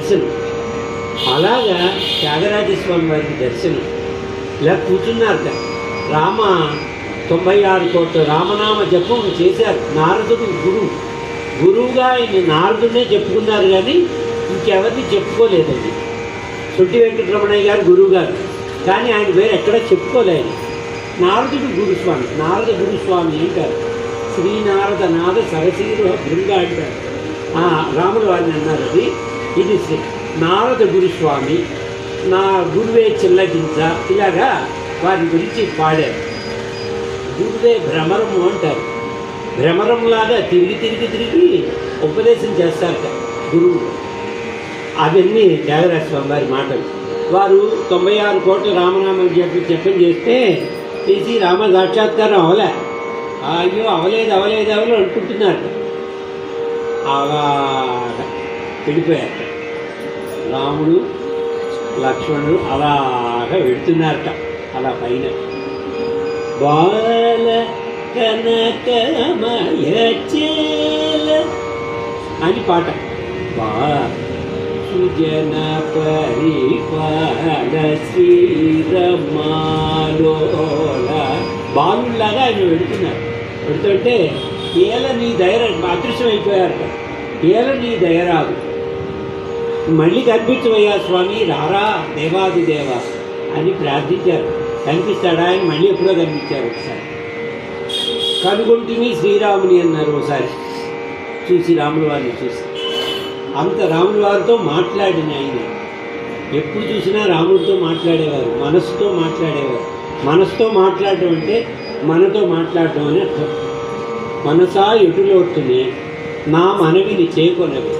దర్శనం. అలాగా త్యాగరాజస్వామి వారికి దర్శనం. ఇలా కూర్చున్నారట. రామ 96 కోట్ల రామనామ జపం చేశారు. నారదుడు గురువుగా ఆయన నారదునే చెప్పుకున్నారు, కానీ ఇంకెవరిని చెప్పుకోలేదండి. సొంటి వెంకటరమణయ్య గారు గురువు గారు, కానీ ఆయన వేరే ఎక్కడా చెప్పుకోలేదు. నారదుడు గురుస్వామి, నారద గురుస్వామి అంటారు. శ్రీనారద నాద సరసీరు బృంగ అంటారు. రాముల వారిని అన్నారు. అది ఇది నారద గురుస్వామి, నా గురువే చిల్లగించ, ఇలాగా వారి గురించి పాడారు. గురువే భ్రమరము అంటారు. భ్రమరంలాగా తిరిగి ఉపదేశం చేస్తారట గురువు. అవన్నీ త్యాగరాజస్వామి వారి మాటలు. వారు 96 కోట్ల రామనామం జపం చేస్తే తీసి రామ సాక్షాత్కారం అవలే. అయ్యో అవలేదు అనుకుంటున్నారట. అలాగా వెళ్ళిపోయారట. రాముడు లక్ష్మణుడు అలాగా వెళుతున్నారట. అలా పైన బాల కనకమయ చేల అని పాట. సుజన పరిపాల శ్రీరమాలోల బాలుల్లాగా ఆయన వెళుతుంటే ఏల నీ దయ అదృశ్యం అయిపోయారట. ఏల నీ దయరాదు, మళ్ళీ కనిపించవయ్యా స్వామి, రారా దేవాది దేవ అని ప్రార్థించారు. కనిపిస్తాడా అని మళ్ళీ ఎప్పుడో కనిపించారు. ఒకసారి కనుగొంటిని శ్రీరాముని అన్నారు. ఒకసారి చూసి రాముల వారిని చూసి అంత రాముల వారితో మాట్లాడిన ఆయన. ఎప్పుడు చూసినా రాముడితో మాట్లాడేవారు, మనసుతో మాట్లాడేవారు. మనసుతో మాట్లాడటం అంటే మనతో మాట్లాడటం అని అర్థం. మనసా ఎటులోట్టుని నా మనవిని చేకొనవి